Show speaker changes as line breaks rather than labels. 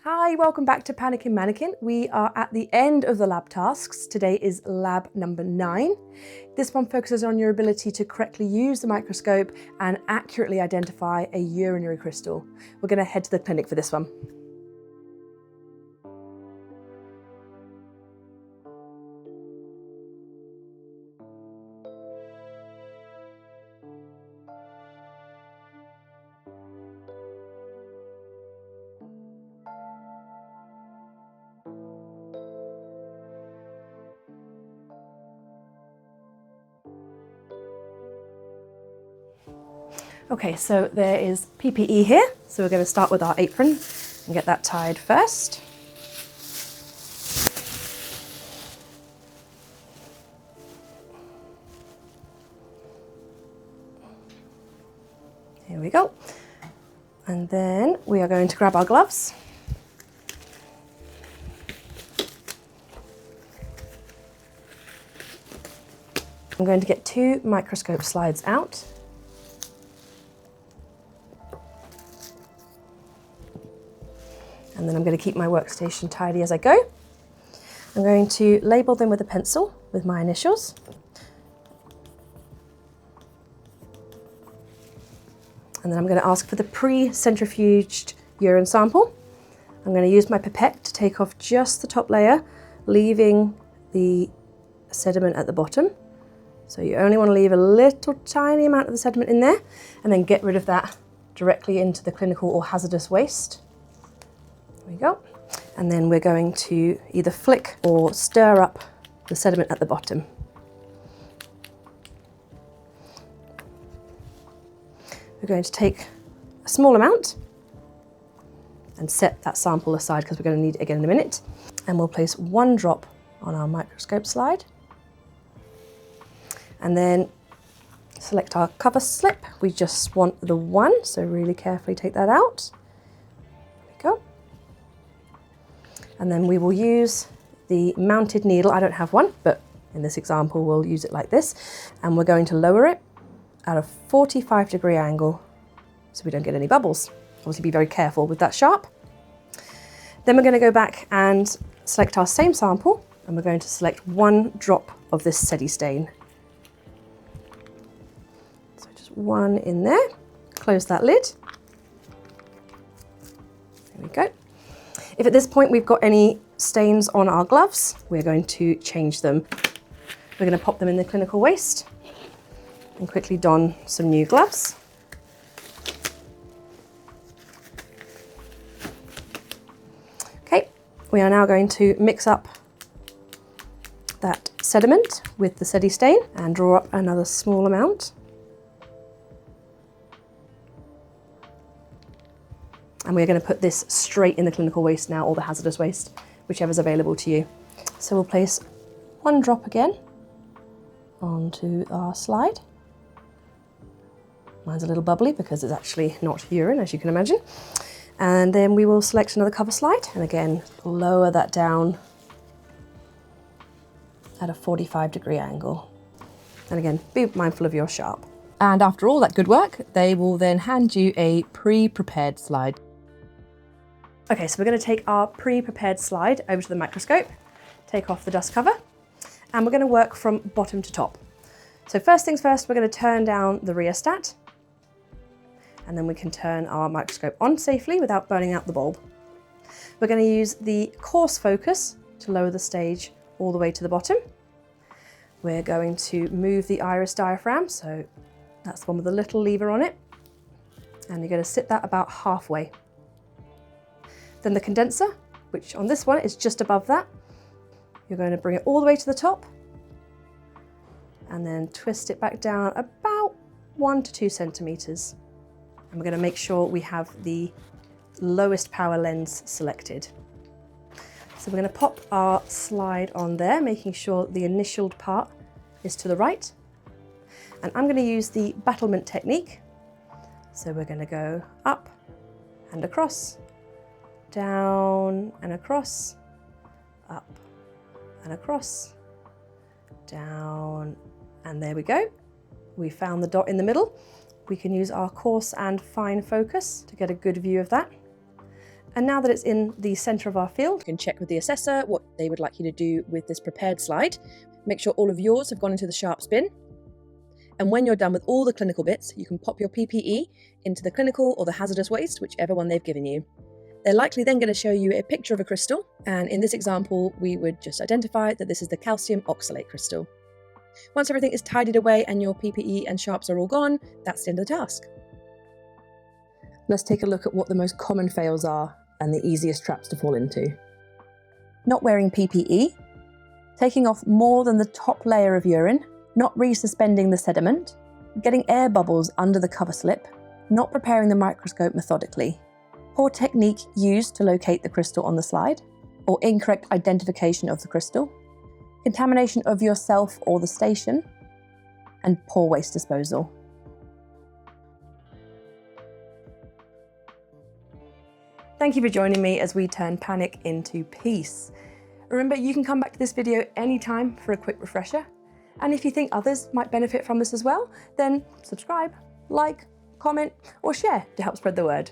Hi, welcome back to Panicking Mannequin. We are at the end of the lab tasks. Today is lab number 9. This one focuses on your ability to correctly use the microscope and accurately identify a urinary crystal. We're going to head to the clinic for this one. Okay, so there is PPE here. So we're going to start with our apron and get that tied first. Here we go. And then we are going to grab our gloves. I'm going to get 2 microscope slides out. And then I'm going to keep my workstation tidy as I go. I'm going to label them with a pencil with my initials. And then I'm going to ask for the pre-centrifuged urine sample. I'm going to use my pipette to take off just the top layer, leaving the sediment at the bottom. So you only want to leave a little tiny amount of the sediment in there, and then get rid of that directly into the clinical or hazardous waste. There we go. And then we're going to either flick or stir up the sediment at the bottom. We're going to take a small amount and set that sample aside because we're going to need it again in a minute. And we'll place 1 drop on our microscope slide. And then select our cover slip. We just want the 1, so really carefully take that out. There we go. And then we will use the mounted needle. I don't have one, but in this example, we'll use it like this. And we're going to lower it at a 45-degree angle so we don't get any bubbles. Obviously be very careful with that sharp. Then we're going to go back and select our same sample, and we're going to select 1 drop of this SEDI stain. So just 1 in there. Close that lid. There we go. If at this point we've got any stains on our gloves, we're going to change them. We're going to pop them in the clinical waste and quickly don some new gloves. Okay, we are now going to mix up that sediment with the SEDI stain and draw up another small amount. And we're going to put this straight in the clinical waste now, or the hazardous waste, whichever's available to you. So we'll place 1 drop again onto our slide. Mine's a little bubbly because it's actually not urine, as you can imagine. And then we will select another cover slide and again lower that down at a 45-degree angle. And again, be mindful of your sharp. And after all that good work, they will then hand you a pre-prepared slide. Okay, so we're going to take our pre-prepared slide over to the microscope, take off the dust cover, and we're going to work from bottom to top. So first things first, we're going to turn down the rheostat, and then we can turn our microscope on safely without burning out the bulb. We're going to use the coarse focus to lower the stage all the way to the bottom. We're going to move the iris diaphragm, so that's the one with the little lever on it, and you're going to sit that about halfway. Then the condenser, which on this one is just above that, you're going to bring it all the way to the top and then twist it back down about 1 to 2 centimeters. And we're going to make sure we have the lowest power lens selected. So we're going to pop our slide on there, making sure the initialed part is to the right. And I'm going to use the battlement technique. So we're going to go up and across, down and across, up and across, down, and there we go. We found the dot in the middle. We can use our coarse and fine focus to get a good view of that. And now that it's in the center of our field, you can check with the assessor what they would like you to do with this prepared slide. Make sure all of yours have gone into the sharps bin. And when you're done with all the clinical bits, you can pop your PPE into the clinical or the hazardous waste, whichever one they've given you. They're likely then going to show you a picture of a crystal, and in this example, we would just identify that this is the calcium oxalate crystal. Once everything is tidied away and your PPE and sharps are all gone, that's the end of the task. Let's take a look at what the most common fails are and the easiest traps to fall into. Not wearing PPE, taking off more than the top layer of urine, not resuspending the sediment, getting air bubbles under the cover slip, not preparing the microscope methodically, poor technique used to locate the crystal on the slide, or incorrect identification of the crystal, contamination of yourself or the station, and poor waste disposal. Thank you for joining me as we turn panic into peace. Remember, you can come back to this video anytime for a quick refresher. And if you think others might benefit from this as well, then subscribe, like, comment, or share to help spread the word.